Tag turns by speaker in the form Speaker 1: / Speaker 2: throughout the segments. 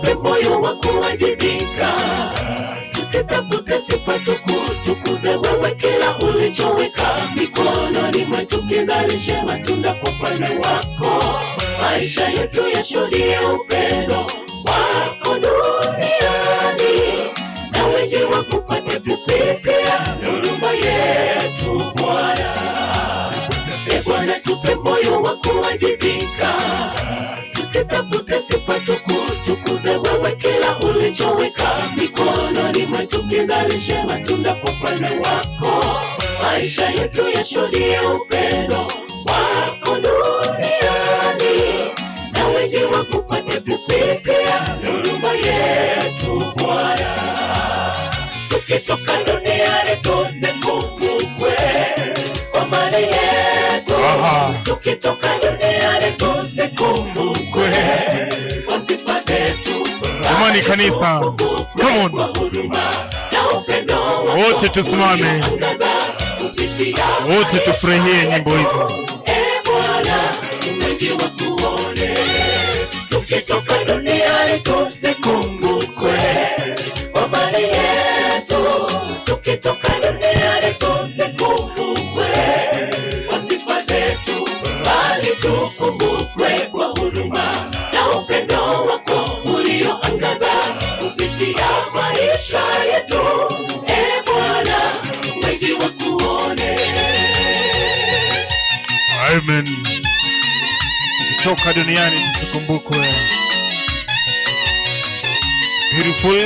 Speaker 1: tupe moyo wa kuwajibika, tusitafute sifa, tukutukuze wewe. Kila ulichoweka mikononi mwetu kizalishe matunda kwa ufalme wako. Maisha yetu yashuhudie upendo wako duniani, na wengi wakupate kupitia huduma yetu Bwana. E Bwana, tupe moyo wa kuwajibika, tusitafute sifa, tukutukuze wewe. Kila ulichoweka mikononi mwetu kizalishe matunda kwa ufalme wako. Maisha yetu yashuhudie upendo wako duniani, na wengi wakupate kupitia huduma yetu Bwana. Tukitoka duniani tusikumbukwe kwa mali yetu, tukitoka duniani tusikumbukwe kwa sifa zetu.
Speaker 2: Amani kanisa, come on, wote tusimame, wote tufurahie nyimbo hizo.
Speaker 1: Tukitoka duniani tusikumbukwe kwa mali yetu, tukitoka duniani tusikumbukwe kwa sifa zetu, bali tukumbukwe kwa huduma na upendo wako ulioangaza kupitia maisha yetu. E Bwana, wengi wakuone.
Speaker 2: Amen. Tukitoka duniani tusikumbukwe. Beautiful.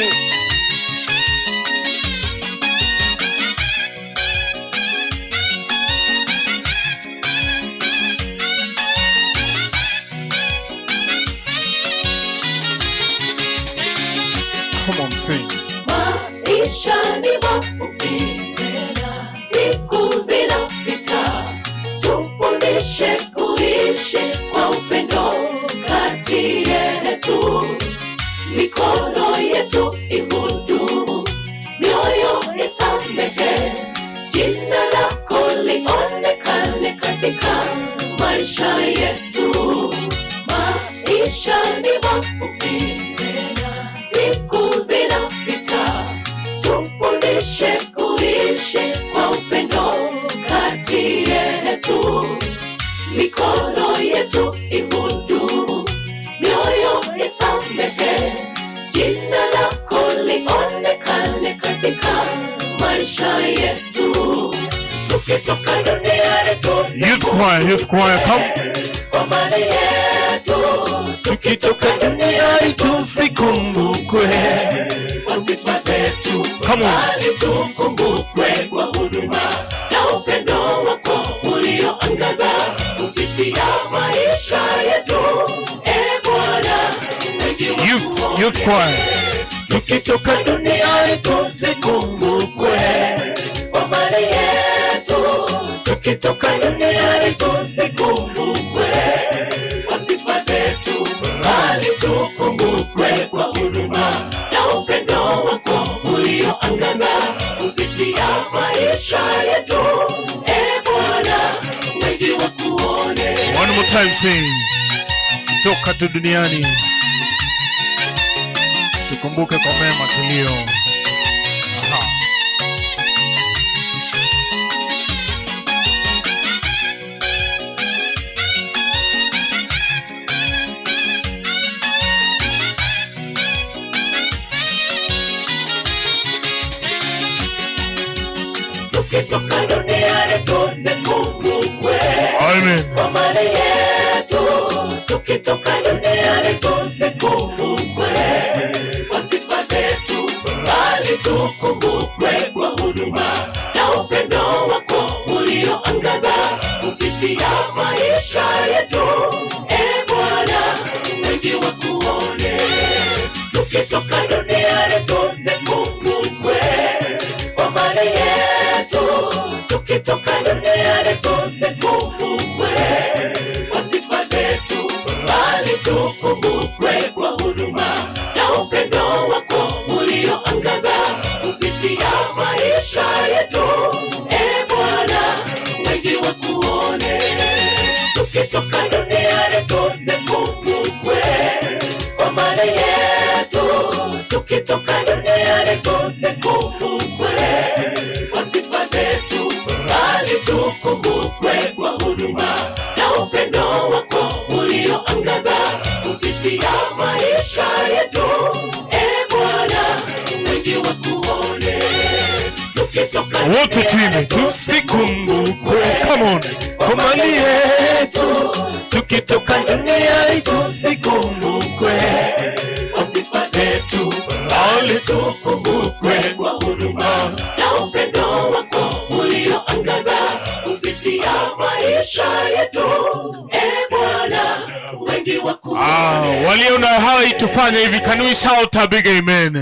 Speaker 2: Come on, sing.
Speaker 1: Maisha ni mafupi tena, siku zinapita, tufundishe kuishi kwa upendo kati yetu. Mikono yetu ihudumu, mioyo isamehe, jina lako lionekane katika maisha yetu. Maisha ni mafupi tena, siku zinapita, tufundishe kuishi kwa upendo kati yetu. Mikono yetu ihudumu, mioyo isamehe, jina lako lionekane katika maisha yetu. Tukitoka duniani
Speaker 2: Youth choir, come.
Speaker 1: kwa mali yetu, tukitoka duniani tusikumbukwe kwa sifa zetu, bali tukumbukwe kwa huduma na upendo wako ulioangaza kupitia maisha yetu. E Bwana,
Speaker 2: Youth choir.
Speaker 1: tukitoka duniani tusikumbukwe kwa mali yetu, tukitoka duniani tusikumbukwe kwa sifa zetu, bali tukumbukwe kwa huduma na upendo wako ulioangaza kupitia maisha yetu. E Bwana, wengi wakuone.
Speaker 2: One more time, sing. Toka tu duniani tukumbuke kwa mema tulio.
Speaker 1: Tukitoka duniani tusikumbukwe kwa mali yetu, tukitoka duniani tusikumbukwe kwa sifa zetu, bali tukumbukwe kwa huduma na upendo wako ulioangaza kupitia maisha yetu. E Bwana, wengi wakuone. Tukitoka duniani tusikumbukwe kwa mali yetu, tukitoka duniani tusikumbukwe kwa sifa zetu, bali tukumbukwe kwa huduma na upendo wako ulioangaza kupitia maisha yetu. E Bwana, wengi wakuone. Tukitoka duniani tusikumbukwe kwa mali yetu, tukitoka duniani tusikumbukwe kwa sifa zetu, bali tukumbukwe kwa huduma na upendo wako ulioangaza kupitia maisha yetu. Bwana, wengi wakuone, tukitoka
Speaker 2: wote tuime, tusikumbukwe, come on, kwa mali yetu, tukitoka duniani tusikumbukwe
Speaker 1: kwa sifa zetu, bali tukumbukwe kwa huduma na upendo wako ulioangaza kupitia maisha yetu. Bwana, wengi wakuone.
Speaker 2: Walio na hai tufanye hivi, can we shout a big amen?